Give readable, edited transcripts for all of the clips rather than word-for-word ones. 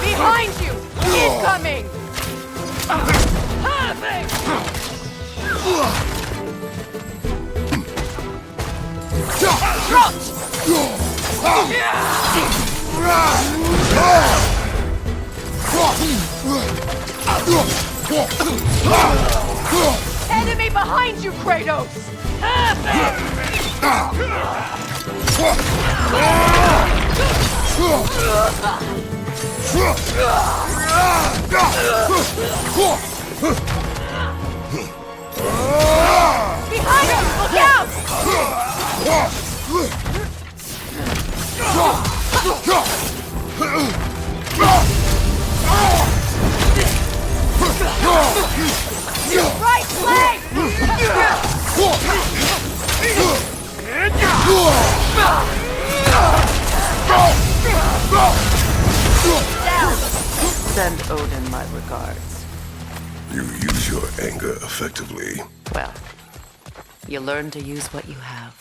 Behind you! Incoming! Perfect! Enemy behind you, Kratos! Behind us! Look out! Right leg! Send Odin my regards. You use your anger effectively. Well, you learn to use what you have.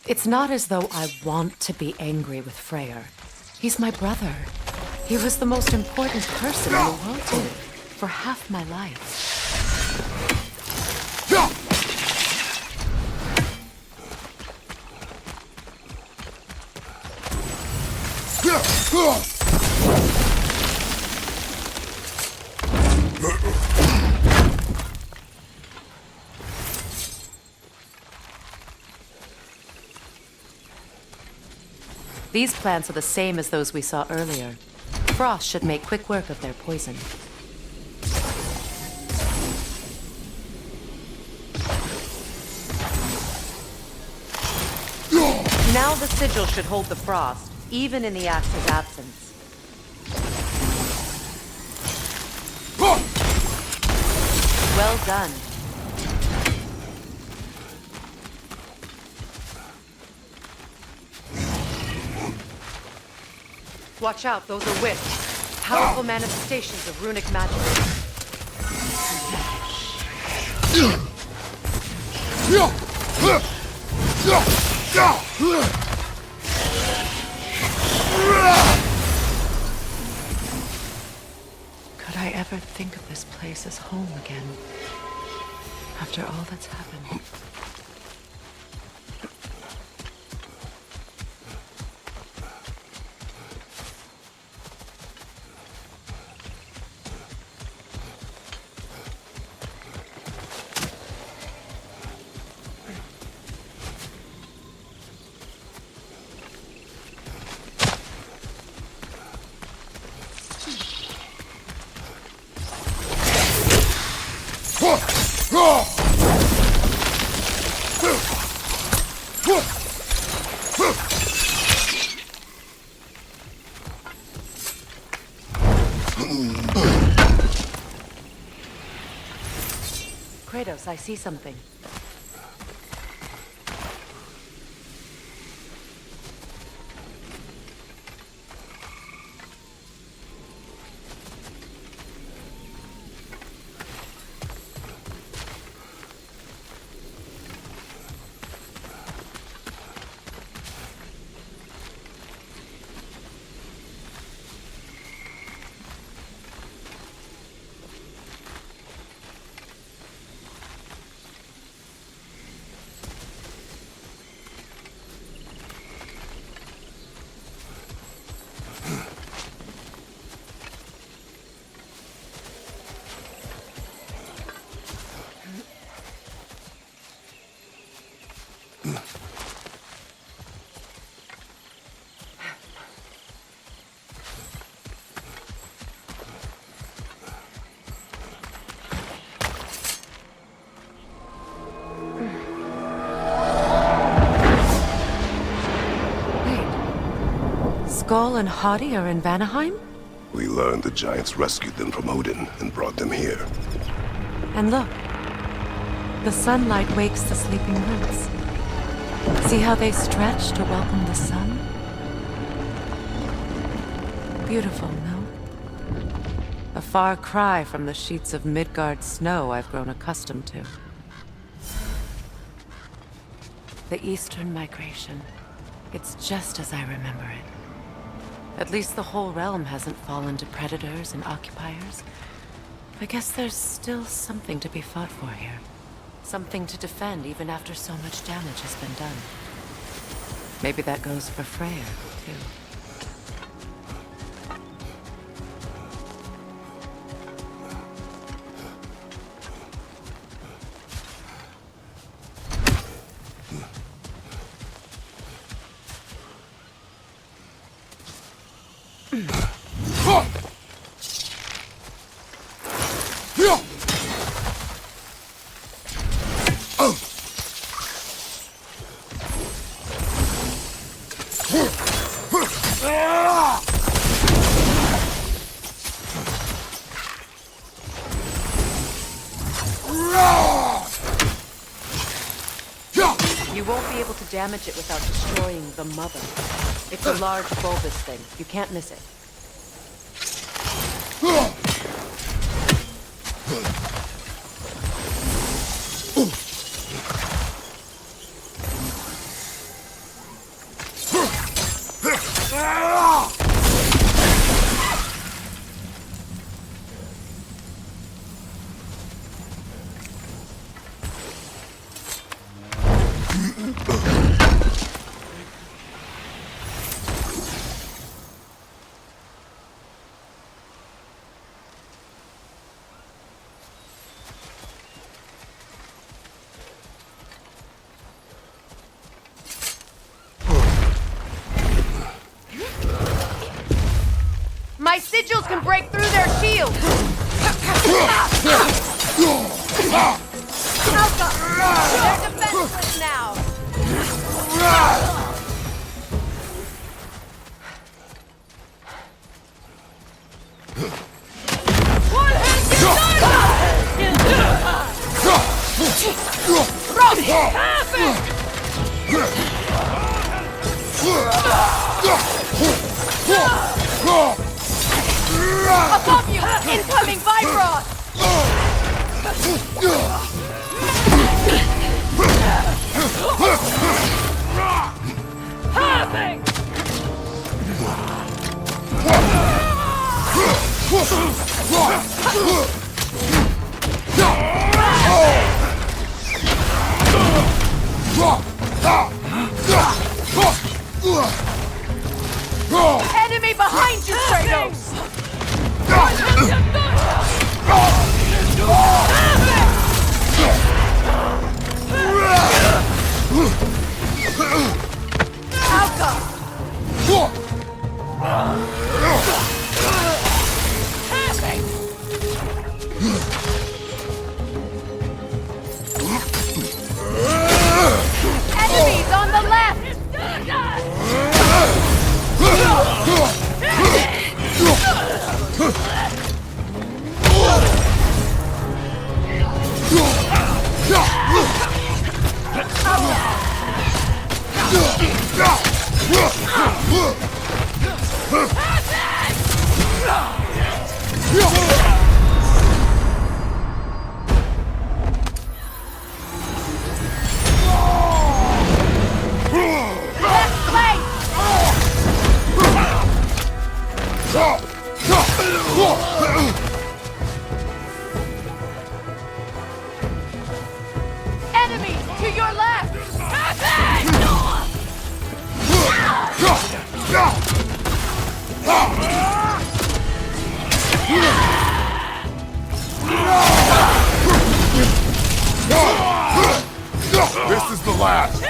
It's not as though I want to be angry with Freyr. He's my brother. He was the most important person in the world to me for half my life. These plants are the same as those we saw earlier. Frost should make quick work of their poison. Now the sigil should hold the frost, even in the axe's absence. Well done. Watch out, those are wisps. Powerful manifestations of runic magic. Could I ever think of this place as home again? After all that's happened. Kratos, I see something. Skull and Hati are in Vanaheim? We learned the giants rescued them from Odin and brought them here. And look, the sunlight wakes the sleeping roots. See how they stretch to welcome the sun? Beautiful, no? A far cry from the sheets of Midgard snow I've grown accustomed to. The Eastern Migration. It's just as I remember it. At least the whole realm hasn't fallen to predators and occupiers. I guess there's still something to be fought for here. Something to defend even after so much damage has been done. Maybe that goes for Freya, too. You won't be able to damage it without destroying the mother. It's a large bulbous thing. You can't miss it. My sigils can break through their shields! Alka! They're defenseless now! Above you! Incoming Vibron! Perfect! Enemy behind you, Kratos! Alka! Enemies on the left! Enemies to your left! This is the last!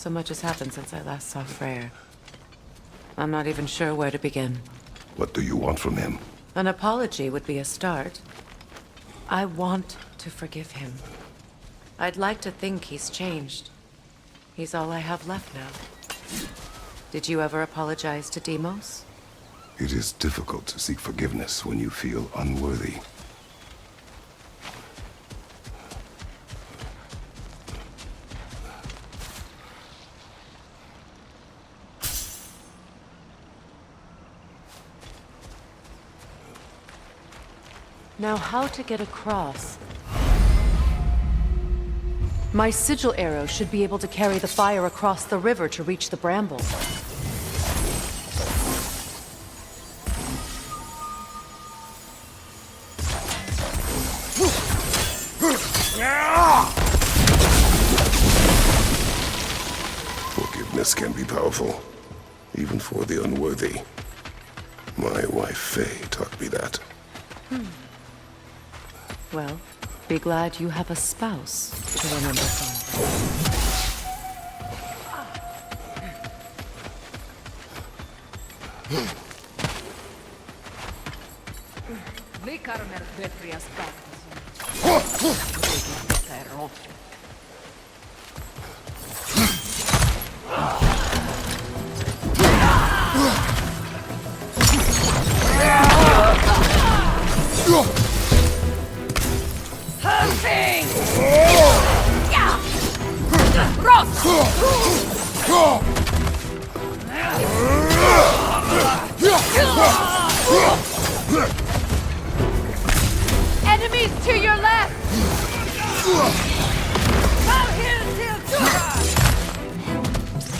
So much has happened since I last saw Freyr. I'm not even sure where to begin. What do you want from him? An apology would be a start. I want to forgive him. I'd like to think he's changed. He's all I have left now. Did you ever apologize to Deimos? It is difficult to seek forgiveness when you feel unworthy. Now, how to get across? My sigil arrow should be able to carry the fire across the river to reach the brambles. Forgiveness can be powerful, even for the unworthy. My wife Faye taught me that. Well, be glad you have a spouse to remember fondly. Enemies to your left!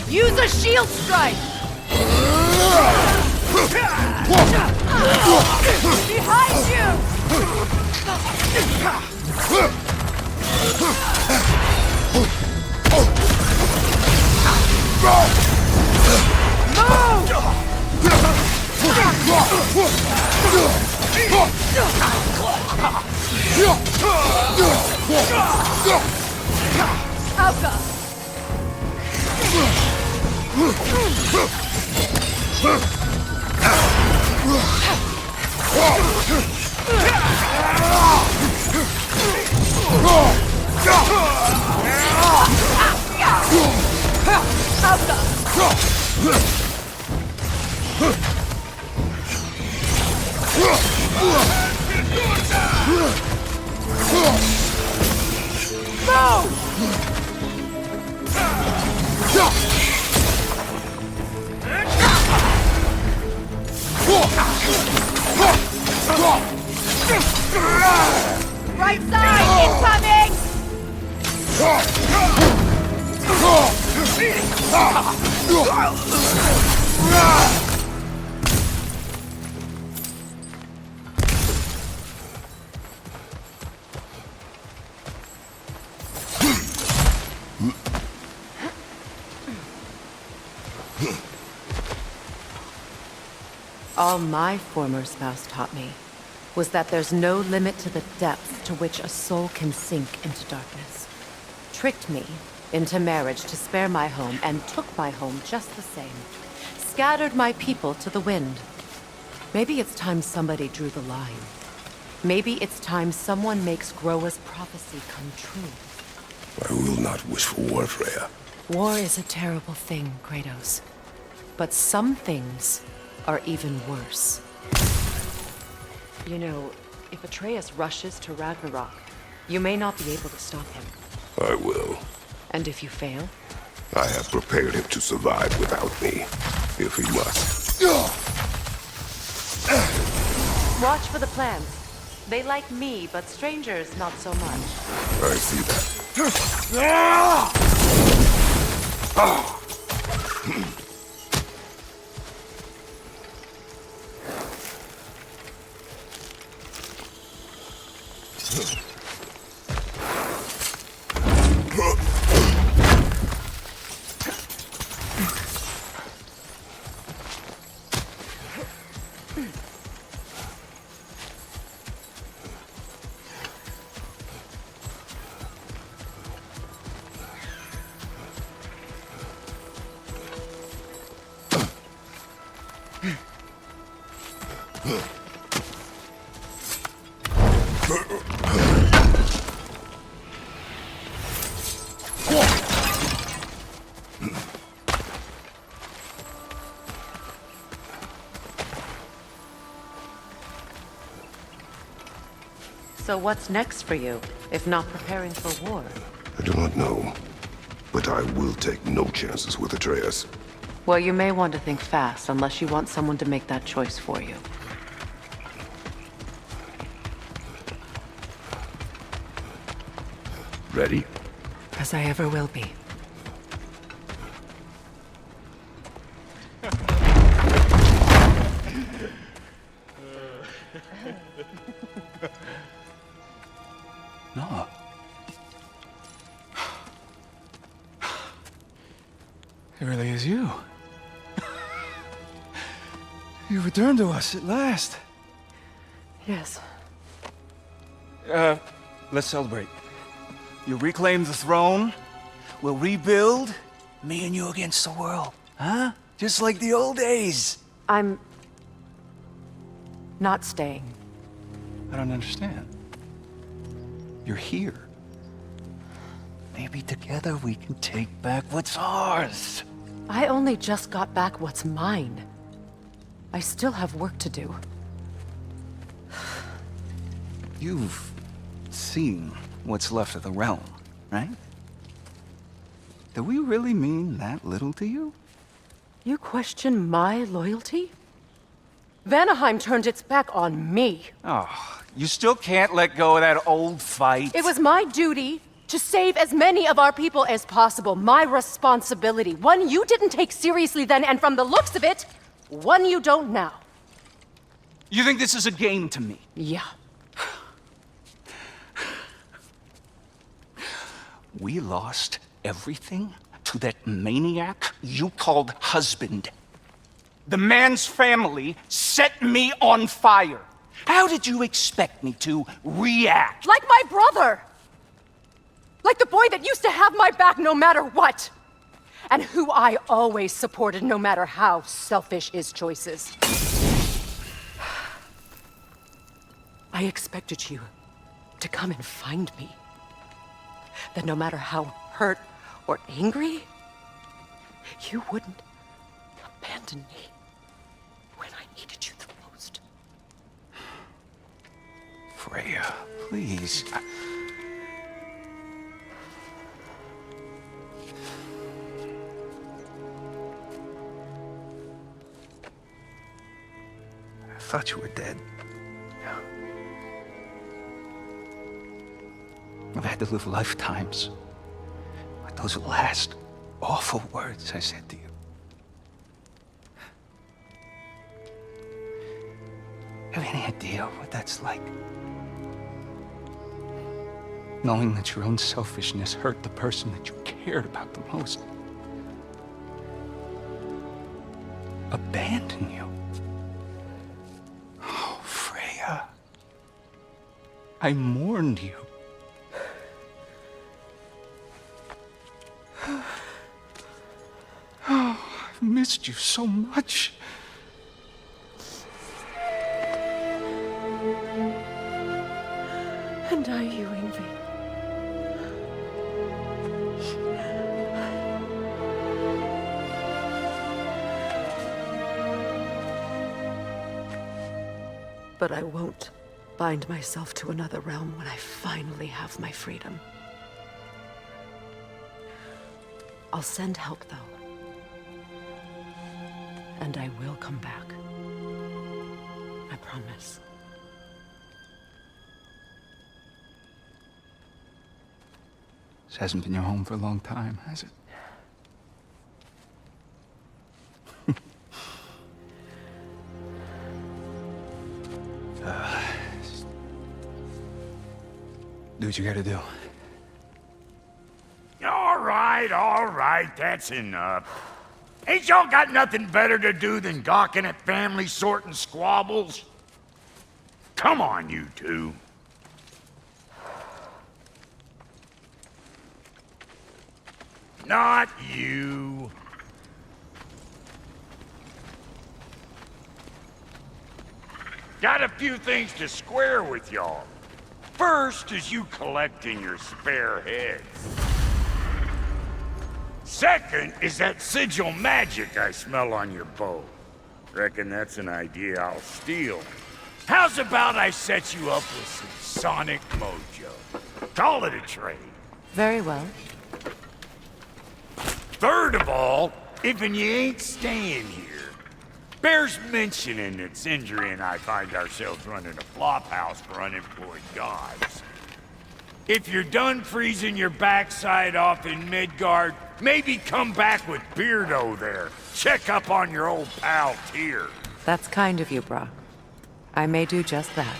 Use a shield strike! Behind you! Right side, incoming! All my former spouse taught me was that there's no limit to the depth to which a soul can sink into darkness. Tricked me into marriage to spare my home and took my home just the same. Scattered my people to the wind. Maybe it's time somebody drew the line. Maybe it's time someone makes Groa's prophecy come true. I will not wish for war, Freya. War is a terrible thing, Kratos. But some things are even worse. You know, if Atreus rushes to Ragnarok, you may not be able to stop him. I will. And if you fail? I have prepared him to survive without me, if he must. Watch for the plants. They like me, but strangers not so much. I see that. So what's next for you, if not preparing for war? I do not know, but I will take no chances with Atreus. Well, you may want to think fast, unless you want someone to make that choice for you. Ready? As I ever will be. No. It really is you. You returned to us at last. Yes. Let's celebrate. You reclaim the throne, we'll rebuild, me and you against the world. Huh? Just like the old days. I'm... not staying. I don't understand. You're here. Maybe together we can take back what's ours. I only just got back what's mine. I still have work to do. You've seen what's left of the realm, right? Do we really mean that little to you? You question my loyalty? Vanaheim turned its back on me. Oh, you still can't let go of that old fight? It was my duty to save as many of our people as possible. My responsibility. One you didn't take seriously then, and from the looks of it, one you don't now. You think this is a game to me? Yeah. We lost everything to that maniac you called husband. The man's family set me on fire. How did you expect me to react? Like my brother! Like the boy that used to have my back no matter what! And who I always supported no matter how selfish his choices. I expected you to come and find me. That no matter how hurt or angry, you wouldn't abandon me when I needed you the most. Freya, please. I thought you were dead. I've had to live lifetimes with those last awful words I said to you. Have any idea what that's like? Knowing that your own selfishness hurt the person that you cared about the most. Abandon you. Oh, Freya. I mourned you. Oh, I've missed you so much. And are you, Ingvi? But I won't bind myself to another realm when I finally have my freedom. I'll send help, though. And I will come back. I promise. This hasn't been your home for a long time, has it? Do what you gotta do. All right, that's enough. Ain't y'all got nothing better to do than gawking at family sorting squabbles? Come on, you two. Not you. Got a few things to square with y'all. First is you collecting your spare heads. Second is that sigil magic I smell on your bow. Reckon that's an idea I'll steal. How's about I set you up with some sonic mojo? Call it a trade. Very well. Third of all, if you ain't staying here, bears mentioning that Sindri and I find ourselves running a flophouse for unemployed gods. If you're done freezing your backside off in Midgard, maybe come back with Beardo there. Check up on your old pal Tyr. That's kind of you, Brock. I may do just that.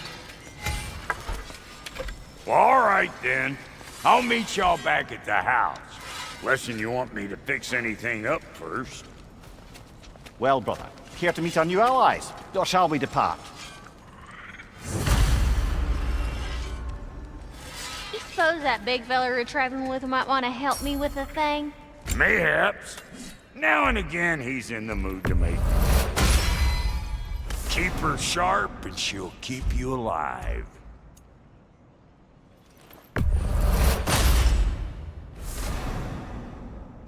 Well, all right then. I'll meet y'all back at the house. Lesson you want me to fix anything up first. Well, brother, here to meet our new allies, or shall we depart? You suppose that big fella you're traveling with might want to help me with a thing? Mayhaps. Now and again, he's in the mood to make. Keep her sharp and she'll keep you alive.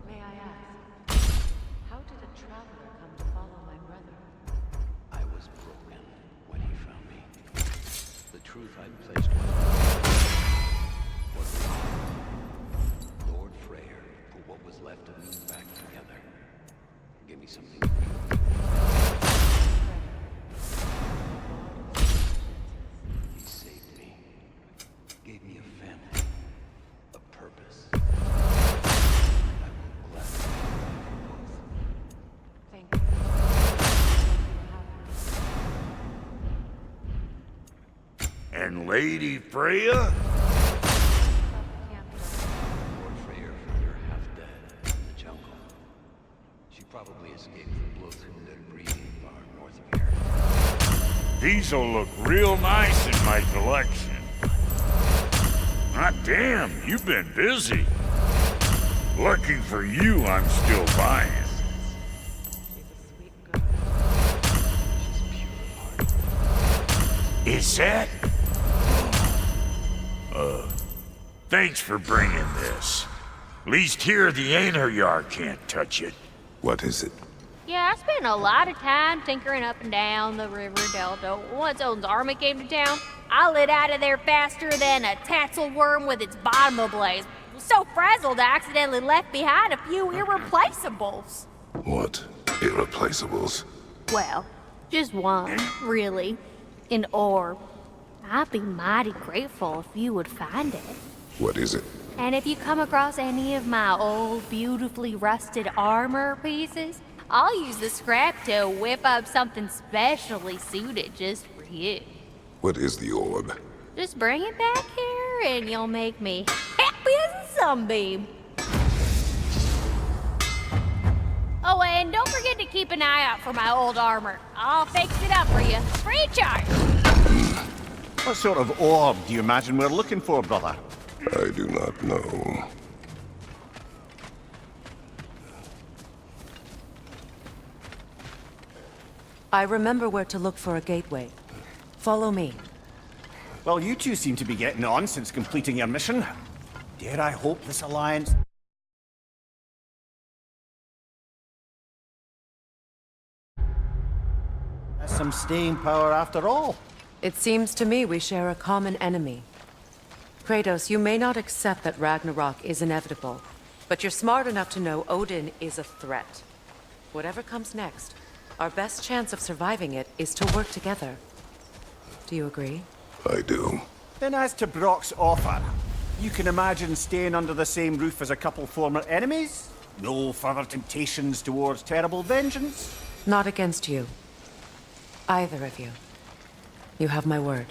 May I ask, how did a traveler come to follow my brother? I was broken when he found me. The truth I'd placed was wrong. Lord Freyr put what was left of me back together. Give me something new. He saved me. Gave me a family. A purpose. And I will gladly die for both. Thank you. And Lady Freya? Lord Freyr found her half dead in the jungle. She probably escaped the blows from dead breathing far north of here. These'll look real nice in my collection. Hot damn, you've been busy. Lucky for you, I'm still buying. She's pure heart. Is that? Thanks for bringing this. Least here the Einherjar can't touch it. What is it? Yeah, I spent a lot of time tinkering up and down the river delta. Once Odin's army came to town, I lit out of there faster than a tassel worm with its bottom ablaze. So frazzled I accidentally left behind a few irreplaceables. What? Irreplaceables? Well, just one, really. An orb. I'd be mighty grateful if you would find it. What is it? And if you come across any of my old, beautifully rusted armor pieces, I'll use the scrap to whip up something specially suited just for you. What is the orb? Just bring it back here and you'll make me happy as a sunbeam. Oh, and don't forget to keep an eye out for my old armor. I'll fix it up for you, free of charge. What sort of orb do you imagine we're looking for, brother? I do not know. I remember where to look for a gateway. Follow me. Well, you two seem to be getting on since completing your mission. Dare I hope this alliance has some staying power after all? It seems to me we share a common enemy. Kratos, you may not accept that Ragnarok is inevitable, but you're smart enough to know Odin is a threat. Whatever comes next, our best chance of surviving it is to work together. Do you agree? I do. Then as to Brock's offer, you can imagine staying under the same roof as a couple former enemies? No further temptations towards terrible vengeance? Not against you. Either of you. You have my word.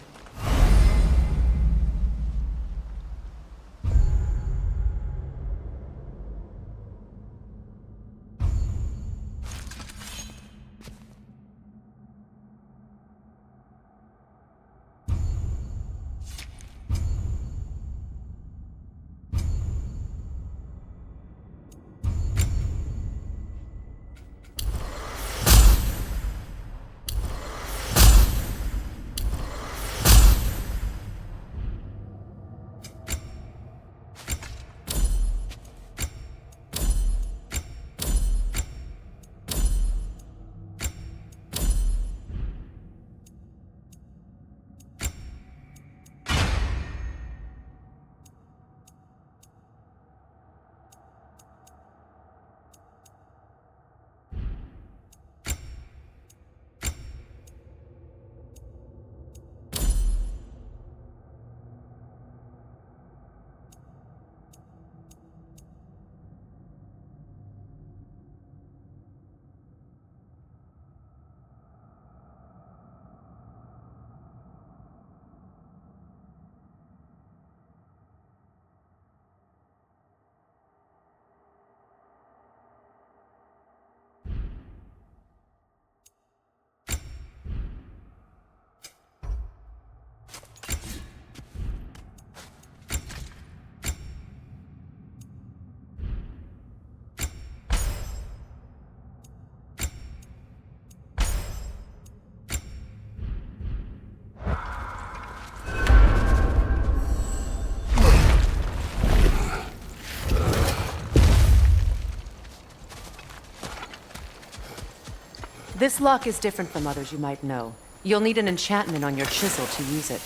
This lock is different from others you might know. You'll need an enchantment on your chisel to use it.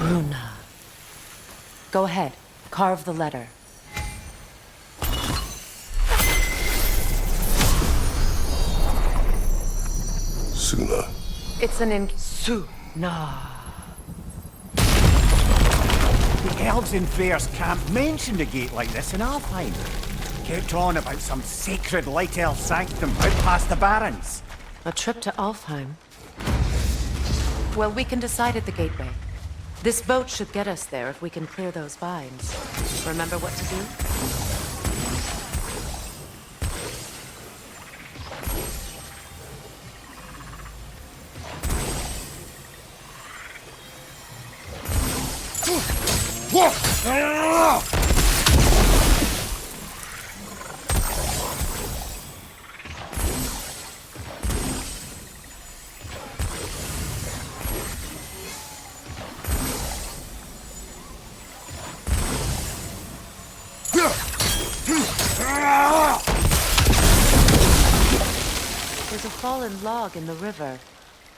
Runa. Go ahead. Carve the letter. Suna. It's an Suna. The elves in Freya's camp mentioned a gate like this in Alfheim. Kept on about some sacred light elf sanctum out past the barrens. A trip to Alfheim? Well, we can decide at the gateway. This boat should get us there if we can clear those vines. Remember what to do? There's a fallen log in the river.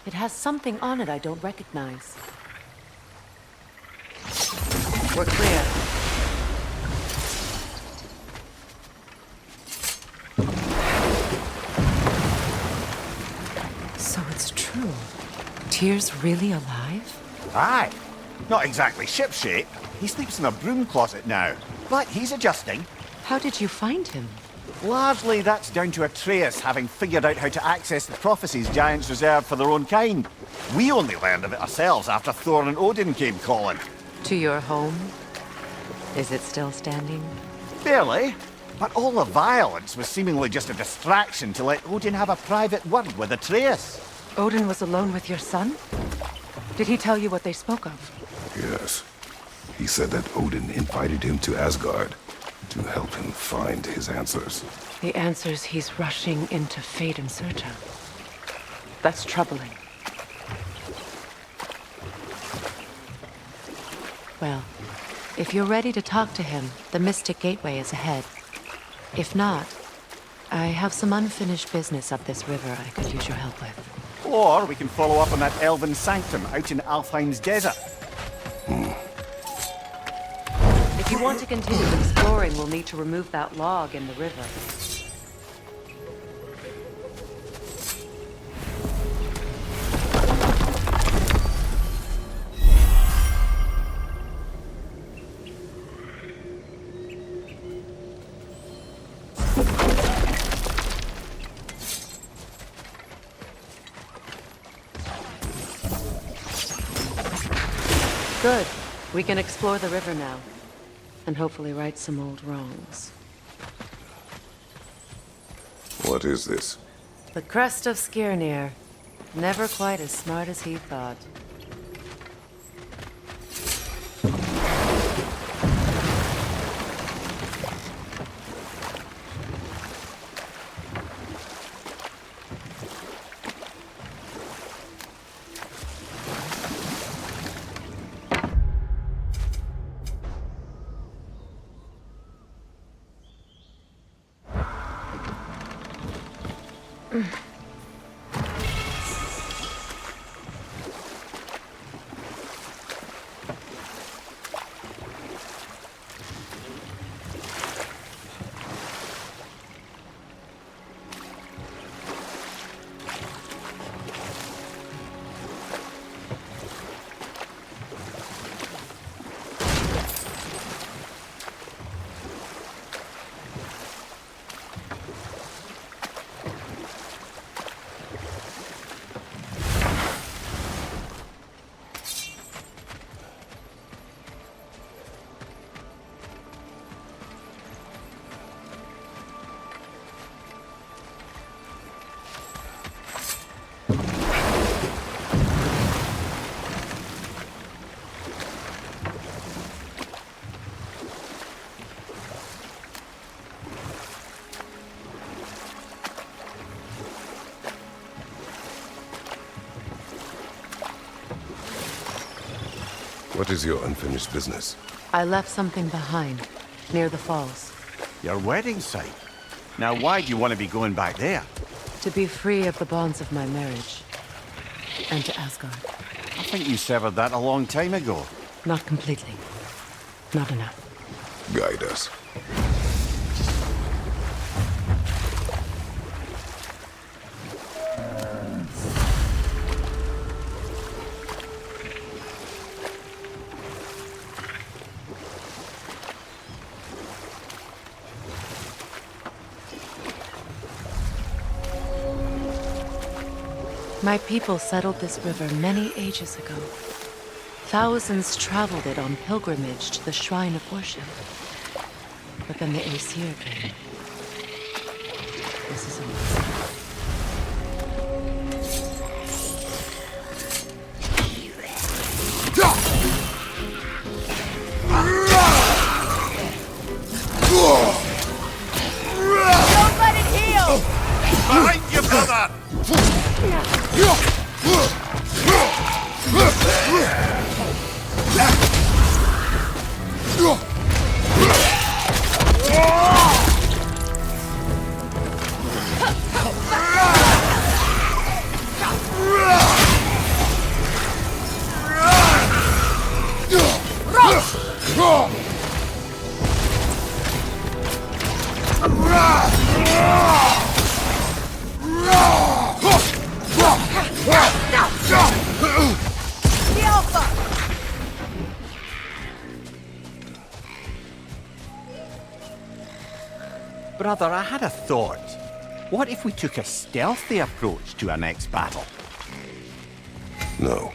It has something on it I don't recognize. We're clear. So it's true. Tyr's really alive? Aye. Not exactly shipshape. He sleeps in a broom closet now. But he's adjusting. How did you find him? Largely that's down to Atreus having figured out how to access the prophecies giants reserved for their own kind. We only learned of it ourselves after Thor and Odin came calling. To your home? Is it still standing? Barely. But all the violence was seemingly just a distraction to let Odin have a private word with Atreus. Odin was alone with your son? Did he tell you what they spoke of? Yes. He said that Odin invited him to Asgard to help him find his answers. The answers he's rushing into fate in search of. That's troubling. Well, if you're ready to talk to him, the Mystic Gateway is ahead. If not, I have some unfinished business up this river I could use your help with. Or we can follow up on that elven sanctum out in Alfheim's desert. If you want to continue exploring, we'll need to remove that log in the river. Good. We can explore the river now. And hopefully right some old wrongs. What is this? The crest of Skirnir. Never quite as smart as he thought. What is your unfinished business? I left something behind, near the falls. Your wedding site. Now, why do you want to be going back there? To be free of the bonds of my marriage. And to Asgard. I think you severed that a long time ago. Not completely. Not enough. Guide us. My people settled this river many ages ago. Thousands traveled it on pilgrimage to the shrine of worship. But then the Aesir came. This is amazing. Don't let it heal! Behind you, brother! The Alpha! Brother, I had a thought. What if we took a stealthy approach to our next battle? No.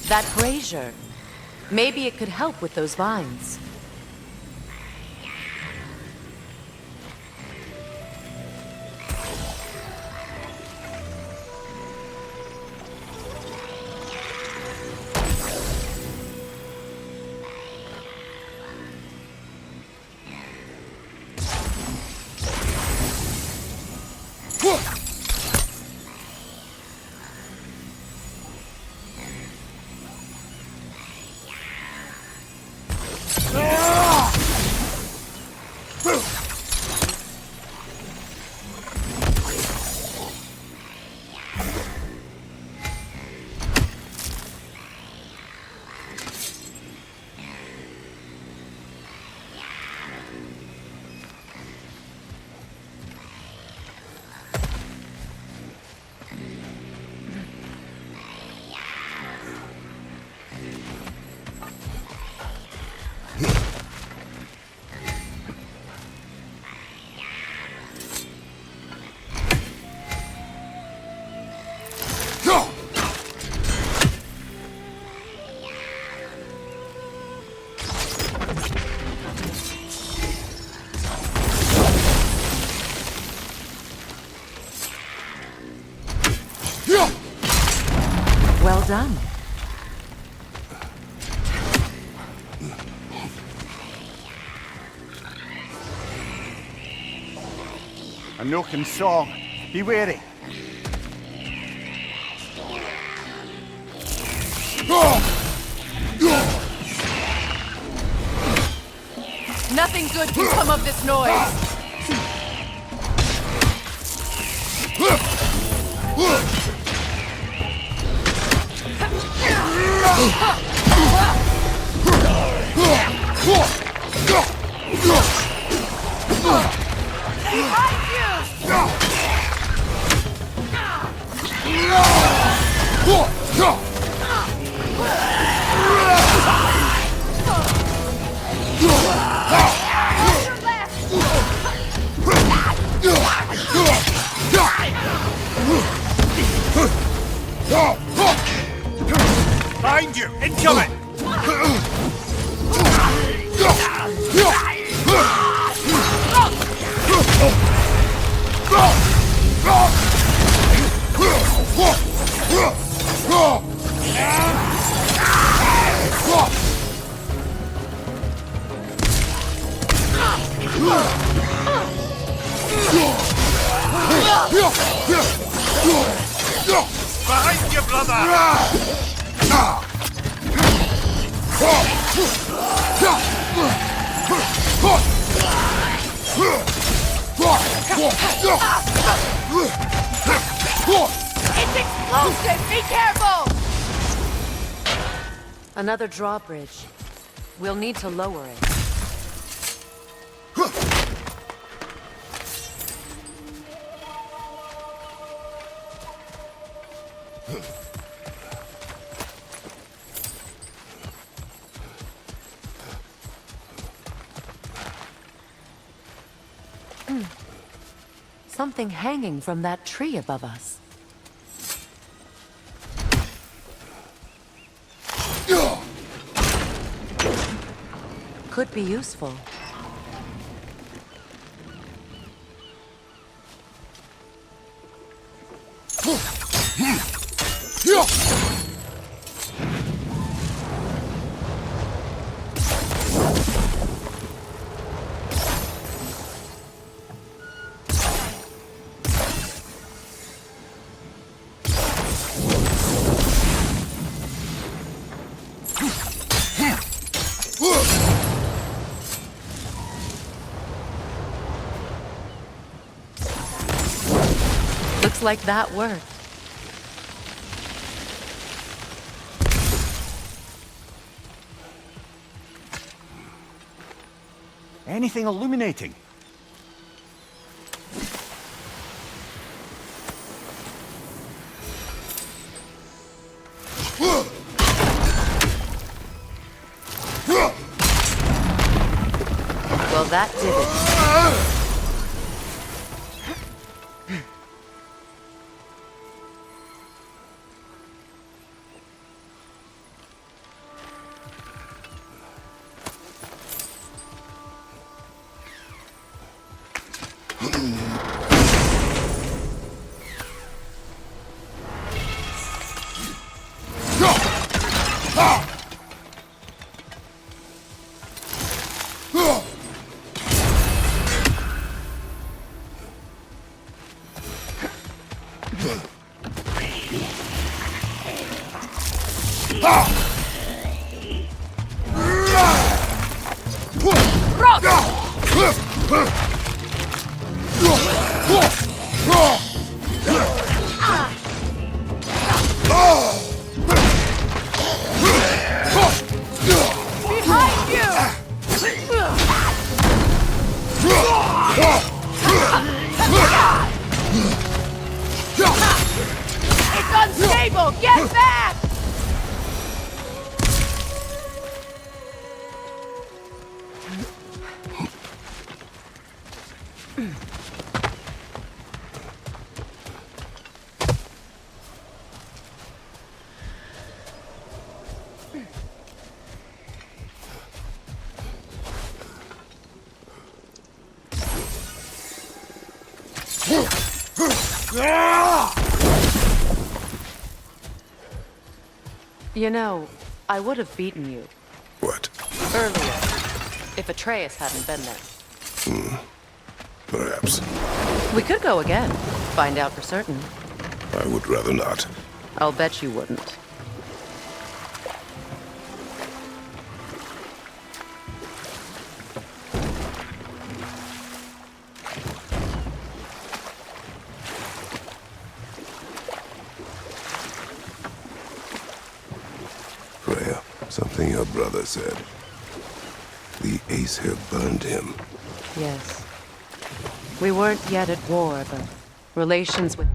That brazier. Maybe it could help with those vines. Well done. A Noken song. Be wary. Nothing good can come of this noise! Behind you! Incoming! Behind you, brother! It's explosive! Be careful! Another drawbridge. We'll need to lower it. Something hanging from that tree above us. Could be useful. Looks like that worked. Anything illuminating? Well, that did it. Behind you! It's unstable! Get back! You know, I would have beaten you What? earlier if Atreus hadn't been there. Perhaps. We could go again, find out for certain. I would rather not. I'll bet you wouldn't. Freya, something your brother said. The Aesir burned him. Yes. We weren't yet at war, but relations with